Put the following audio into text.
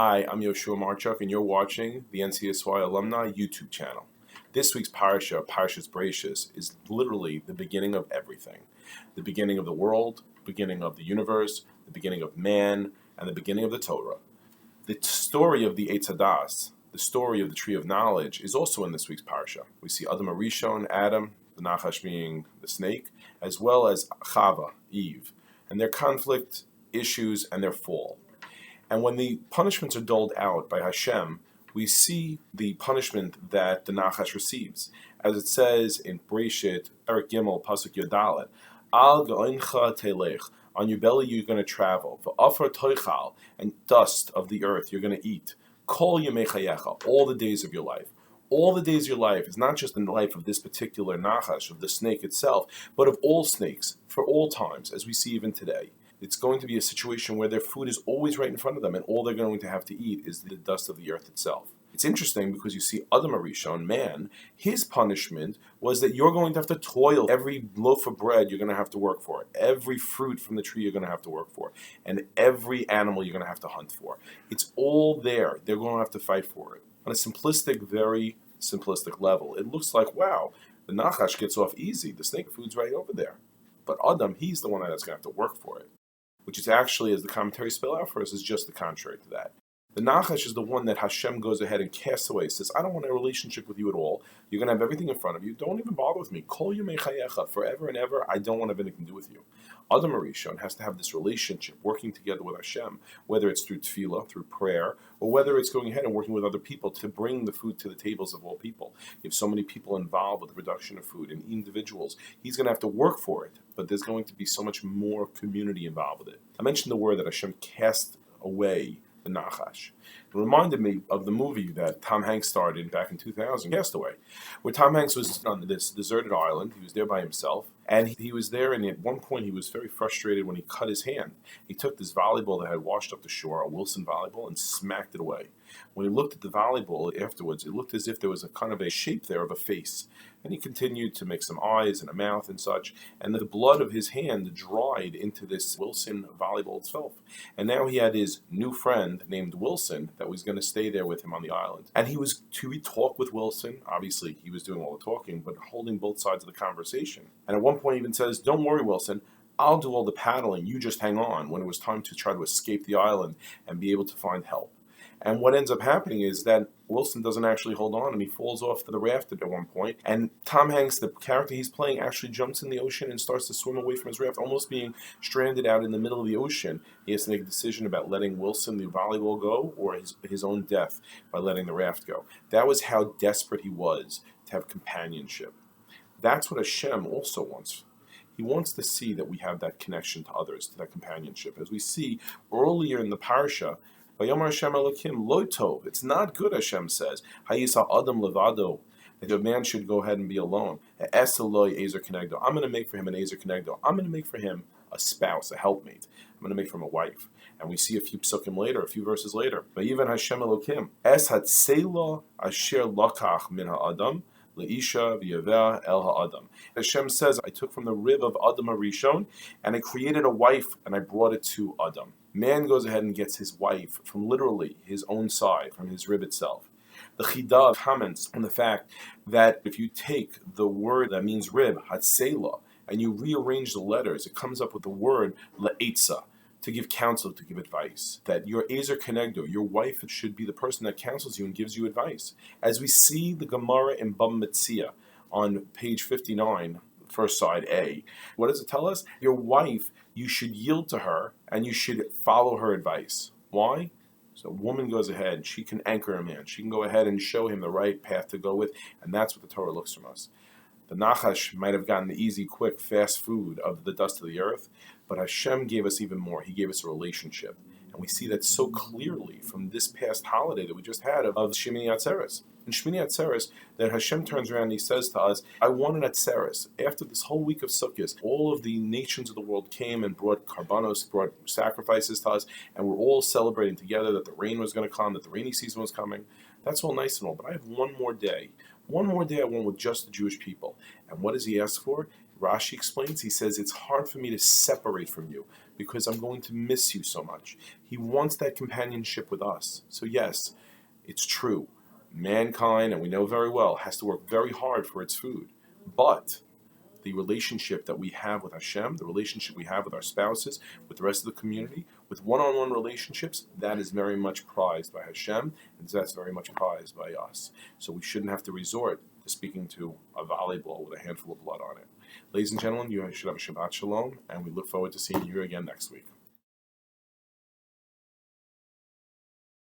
Hi, I'm Yehoshua Marchuck, and you're watching the NCSY Alumni YouTube channel. This week's Parshat, Parshat Bereshit, is literally the beginning of everything. The beginning of the world, beginning of the universe, the beginning of man, and the beginning of the Torah. The story of the Eitz Hadas, the story of the Tree of Knowledge, is also in this week's Parsha. We see Adam Arishon, Adam, the Nachash being the snake, as well as Chava, Eve, and their conflict, issues, and their fall. And when the punishments are doled out by Hashem, we see the punishment that the Nachash receives. As it says in Bereshit, Perek Gimel, Pasuk Yodalet, Al Ga'incha Telech, on your belly you're going to travel. V'afar Toichal, and dust of the earth you're going to eat. Kol Yemei Chayecha, all the days of your life. All the days of your life is not just in the life of this particular Nachash, of the snake itself, but of all snakes, for all times, as we see even today. It's going to be a situation where their food is always right in front of them, and all they're going to have to eat is the dust of the earth itself. It's interesting because you see Adam Arishon, man, his punishment was that you're going to have to toil. Every loaf of bread you're going to have to work for. Every fruit from the tree you're going to have to work for. And every animal you're going to have to hunt for. It's all there. They're going to have to fight for it. On a simplistic, very simplistic level, it looks like, wow, the Nachash gets off easy. The snake food's right over there. But Adam, he's the one that's going to have to work for it. Which is actually, as the commentary spell out for us, is just the contrary to that. The Nachash is the one that Hashem goes ahead and casts away, says, I don't want a relationship with you at all. You're going to have everything in front of you. Don't even bother with me. Kol Yemei Chayecha, forever and ever, I don't want to have anything to do with you. Adam Arishon has to have this relationship, working together with Hashem, whether it's through tefillah, through prayer, or whether it's going ahead and working with other people to bring the food to the tables of all people. You have so many people involved with the production of food and individuals. He's going to have to work for it, but there's going to be so much more community involved with it. I mentioned the word that Hashem cast away the Nachash. It reminded me of the movie that Tom Hanks starred in back in 2000, Castaway, where Tom Hanks was on this deserted island. He was there by himself, and he was there, and at one point he was very frustrated when he cut his hand. He took this volleyball that had washed up the shore, a Wilson volleyball, and smacked it away. When he looked at the volleyball afterwards, it looked as if there was a kind of a shape there of a face. And he continued to make some eyes and a mouth and such, and the blood of his hand dried into this Wilson volleyball itself. And now he had his new friend named Wilson that was going to stay there with him on the island. And he was to talk with Wilson. Obviously, he was doing all the talking, but holding both sides of the conversation. And at one point he even says, don't worry, Wilson, I'll do all the paddling, you just hang on, when it was time to try to escape the island and be able to find help. And what ends up happening is that Wilson doesn't actually hold on, and he falls off to the raft at one point. And Tom Hanks, the character he's playing, actually jumps in the ocean and starts to swim away from his raft, almost being stranded out in the middle of the ocean. He has to make a decision about letting Wilson, the volleyball, go, or his own death by letting the raft go. That was how desperate he was to have companionship. That's what Hashem also wants. He wants to see that we have that connection to others, to that companionship. As we see earlier in the parsha, Hashem Elokim lo tov. It's not good, Hashem says. Hayisa Adam levado, that a man should go ahead and be alone. Eseloi ezer kenegdo. I'm going to make for him an ezer kenegdo. I'm going to make for him a spouse, a helpmate. I'm going to make for him a wife. And we see a few psukim later, a few verses later. Even Hashem Elokim es hatzela asher lakach min ha'adam leisha v'yaveh el ha'adam. Hashem says, I took from the rib of Adam Arishon, and I created a wife, and I brought it to Adam. Man goes ahead and gets his wife from literally his own side, from his rib itself. The Chidah comments on the fact that if you take the word that means rib, hatzela, and you rearrange the letters, it comes up with the word le'etza, to give counsel, to give advice. That your ezer kenegdo, your wife, should be the person that counsels you and gives you advice. As we see the Gemara in Bava Metzia on page 59, first side A, what does it tell us? Your wife, you should yield to her and you should follow her advice. Why? So a woman goes ahead, she can anchor a man. She can go ahead and show him the right path to go with, and that's what the Torah looks from us. The Nachash might have gotten the easy, quick, fast food of the dust of the earth, but Hashem gave us even more. He gave us a relationship. And we see that so clearly from this past holiday that we just had of Shmini Atzeres. In Shmini Atzeres, that Hashem turns around and he says to us, I want an Atzeres. After this whole week of Sukkot, all of the nations of the world came and brought karbanos, brought sacrifices to us, and we're all celebrating together that the rain was going to come, that the rainy season was coming. That's all nice and all, but I have one more day. One more day I want with just the Jewish people. And what does he ask for? Rashi explains, he says, it's hard for me to separate from you because I'm going to miss you so much. He wants that companionship with us. So yes, it's true. Mankind, and we know very well, has to work very hard for its food. But the relationship that we have with Hashem, the relationship we have with our spouses, with the rest of the community, with one-on-one relationships, that is very much prized by Hashem, and that's very much prized by us. So we shouldn't have to resort to speaking to a volleyball with a handful of blood on it. Ladies and gentlemen, you should have a Shabbat Shalom, and we look forward to seeing you again next week.